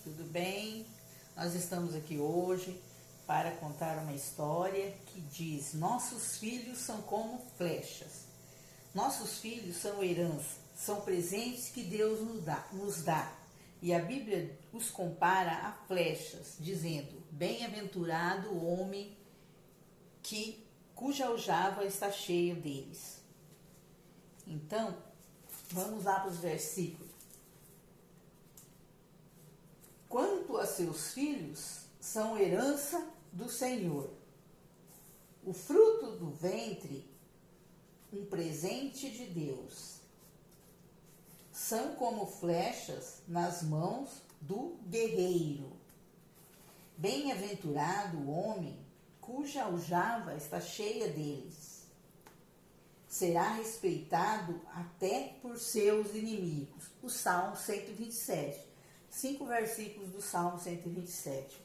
tudo bem? Nós estamos aqui hoje para contar uma história que diz: nossos filhos são como flechas. Nossos filhos são herança, são presentes que Deus nos dá. E a Bíblia os compara a flechas, dizendo: bem-aventurado o homem cuja aljava está cheia deles. Então, vamos lá para os versículos. Quanto a seus filhos, são herança do Senhor. O fruto do ventre, um presente de Deus. São como flechas nas mãos do guerreiro. Bem-aventurado o homem cuja aljava está cheia deles. Será respeitado até por seus inimigos. O Salmo 127. 5 versículos do Salmo 127.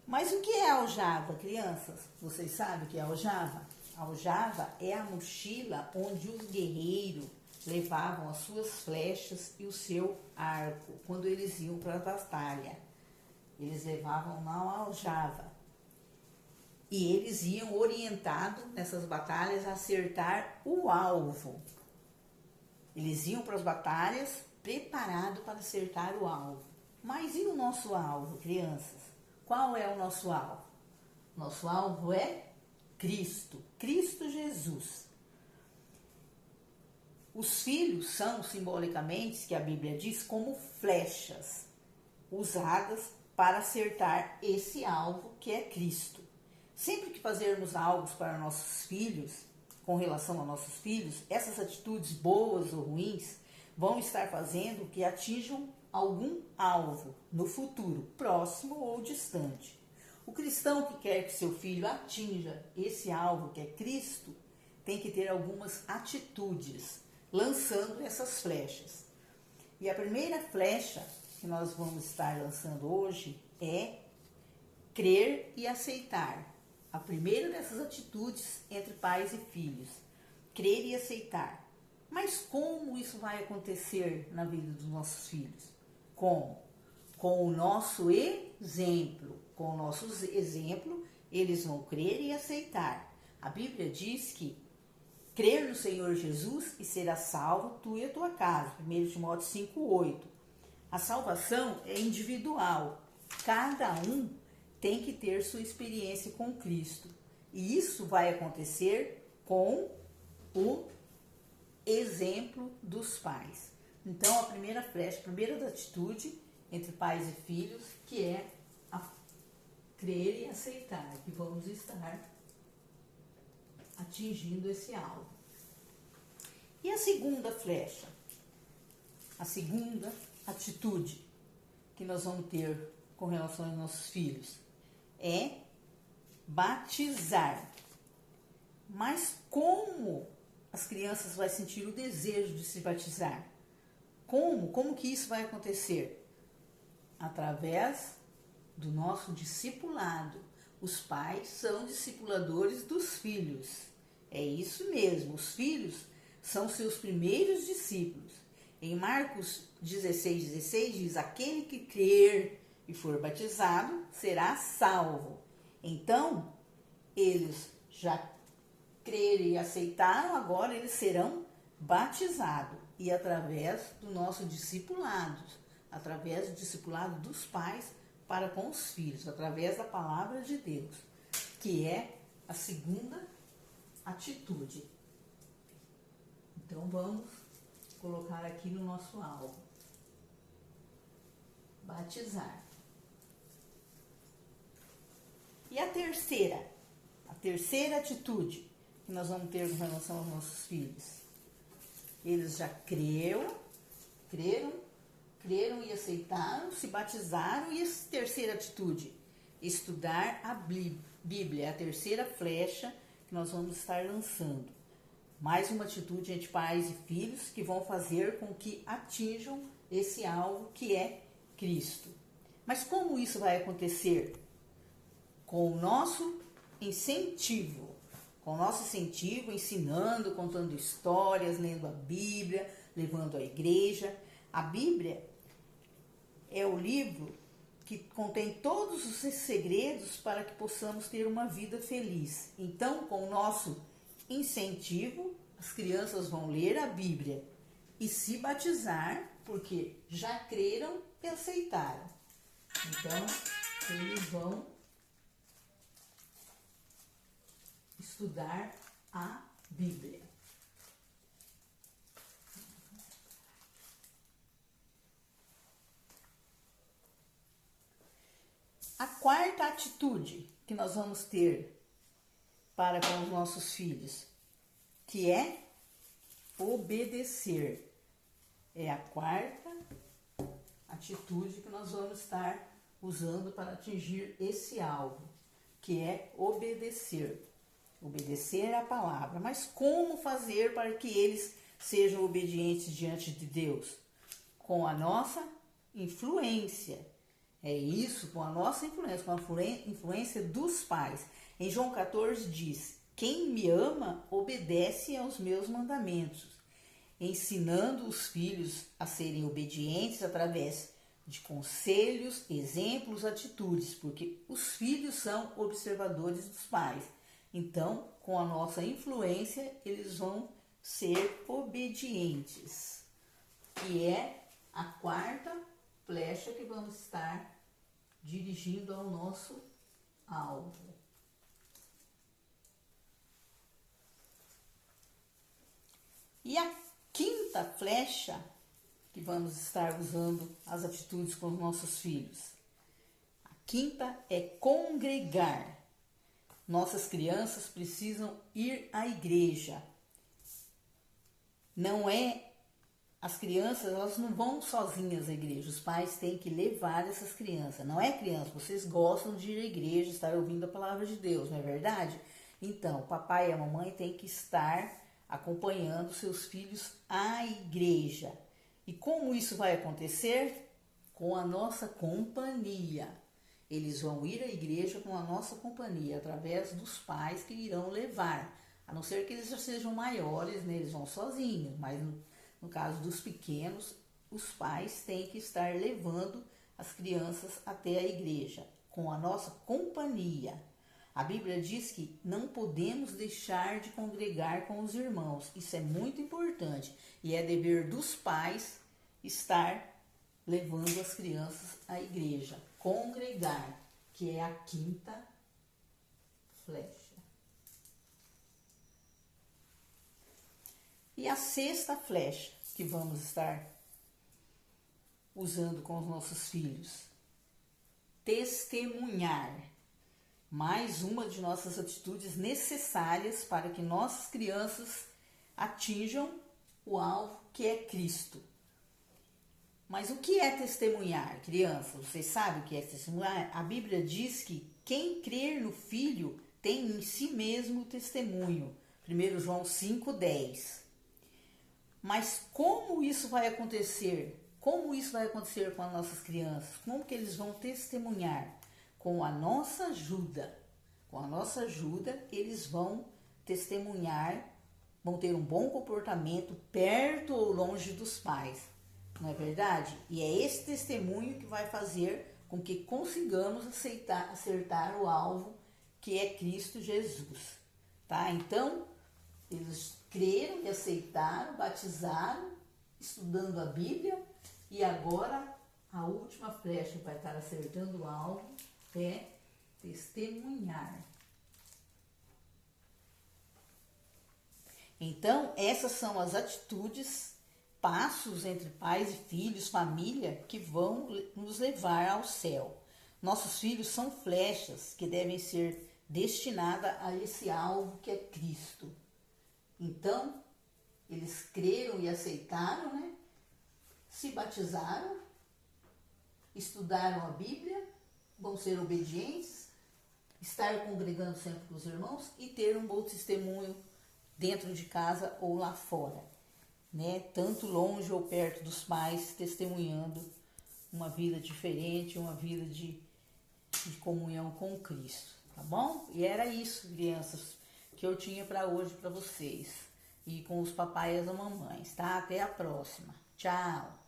Mas o que é aljava, crianças? Vocês sabem o que é aljava? A aljava é a mochila onde os guerreiros levavam as suas flechas e o seu arco quando eles iam para a batalha. Eles levavam na aljava. E eles iam orientados nessas batalhas a acertar o alvo. Eles iam para as batalhas preparados para acertar o alvo. Mas e o nosso alvo, crianças? Qual é o nosso alvo? Nosso alvo é Cristo, Cristo Jesus. Os filhos são, simbolicamente, que a Bíblia diz, como flechas usadas para acertar esse alvo que é Cristo. Sempre que fazermos algo para nossos filhos, com relação a nossos filhos, essas atitudes boas ou ruins vão estar fazendo que atinjam algum alvo no futuro, próximo ou distante. O cristão que quer que seu filho atinja esse alvo que é Cristo, tem que ter algumas atitudes, lançando essas flechas. E a primeira flecha que nós vamos estar lançando hoje é crer e aceitar. A primeira dessas atitudes entre pais e filhos, crer e aceitar. Mas como isso vai acontecer na vida dos nossos filhos? Como? Com o nosso exemplo. Com o nosso exemplo, eles vão crer e aceitar. A Bíblia diz que crer no Senhor Jesus e será salvo tu e a tua casa. 1 Timóteo 5,8. A salvação é individual. Cada um tem que ter sua experiência com Cristo. E isso vai acontecer com o exemplo dos pais. Então, a primeira flecha, a primeira atitude entre pais e filhos, que é a crer e aceitar que vamos estar atingindo esse alvo. E a segunda flecha, a segunda atitude que nós vamos ter com relação aos nossos filhos é batizar. Mas como as crianças vão sentir o desejo de se batizar? Como que isso vai acontecer? Através do nosso discipulado. Os pais são discipuladores dos filhos. É isso mesmo, os filhos são seus primeiros discípulos. Em Marcos 16,16 diz: aquele que crer e for batizado será salvo. Então, eles já creram e aceitaram, agora eles serão batizados. E através do nosso discipulado, através do discipulado dos pais para com os filhos, através da palavra de Deus, que é a segunda atitude. Então, vamos colocar aqui no nosso alvo: batizar. E a terceira atitude que nós vamos ter com relação aos nossos filhos. Eles já creram e aceitaram, se batizaram. E a terceira atitude, estudar a Bíblia, é a terceira flecha que nós vamos estar lançando. Mais uma atitude entre pais e filhos que vão fazer com que atinjam esse alvo que é Cristo. Mas como isso vai acontecer? Com o nosso incentivo. Com o nosso incentivo, ensinando, contando histórias, lendo a Bíblia, levando à igreja. A Bíblia é o livro que contém todos os segredos para que possamos ter uma vida feliz. Então, com o nosso incentivo, as crianças vão ler a Bíblia e se batizar, porque já creram e aceitaram. Então, eles vão estudar a Bíblia. A quarta atitude que nós vamos ter para com os nossos filhos, que é obedecer. É a quarta atitude que nós vamos estar usando para atingir esse alvo, que é obedecer. Obedecer à palavra. Mas como fazer para que eles sejam obedientes diante de Deus? Com a nossa influência. É isso, com a nossa influência, com a influência dos pais. Em João 14 diz: quem me ama obedece aos meus mandamentos, ensinando os filhos a serem obedientes através de conselhos, exemplos, atitudes, porque os filhos são observadores dos pais. Então, com a nossa influência, eles vão ser obedientes. E é a quarta flecha que vamos estar dirigindo ao nosso alvo. E a quinta flecha que vamos estar usando as atitudes com os nossos filhos. A quinta é congregar. Nossas crianças precisam ir à igreja. Não é... As crianças, elas não vão sozinhas à igreja. Os pais têm que levar essas crianças. Não é criança, vocês gostam de ir à igreja, estar ouvindo a palavra de Deus, não é verdade? Então, o papai e a mamãe têm que estar acompanhando seus filhos à igreja. E como isso vai acontecer? Com a nossa companhia. Eles vão ir à igreja com a nossa companhia, através dos pais que irão levar. A não ser que eles já sejam maiores, né? Eles vão sozinhos, mas no caso dos pequenos, os pais têm que estar levando as crianças até a igreja, com a nossa companhia. A Bíblia diz que não podemos deixar de congregar com os irmãos. Isso é muito importante. E é dever dos pais estar levando as crianças à igreja. Congregar, que é a quinta flecha. E a sexta flecha que vamos estar usando com os nossos filhos. Testemunhar. Mais uma de nossas atitudes necessárias para que nossas crianças atinjam o alvo que é Cristo. Mas o que é testemunhar, criança? Vocês sabem o que é testemunhar? A Bíblia diz que quem crer no Filho tem em si mesmo o testemunho. 1 João 5,10. Mas como isso vai acontecer? Como isso vai acontecer com as nossas crianças? Como que eles vão testemunhar? Com a nossa ajuda. Com a nossa ajuda, eles vão testemunhar, vão ter um bom comportamento perto ou longe dos pais. Não é verdade? E é esse testemunho que vai fazer com que consigamos acertar o alvo, que é Cristo Jesus. Tá? Então, eles creram e aceitaram, batizaram, estudando a Bíblia, e agora a última flecha que vai estar acertando o alvo é testemunhar. Então, essas são as atitudes, passos entre pais e filhos, família, que vão nos levar ao céu. Nossos filhos são flechas que devem ser destinadas a esse alvo que é Cristo. Então, eles creram e aceitaram, né? Se batizaram, estudaram a Bíblia, vão ser obedientes, estar congregando sempre com os irmãos e ter um bom testemunho dentro de casa ou lá fora, né? Tanto longe ou perto dos pais, testemunhando uma vida diferente, uma vida de comunhão com Cristo, tá bom? E era isso, crianças, que eu tinha para hoje para vocês, e com os papais e as mamães, tá? Até a próxima. Tchau!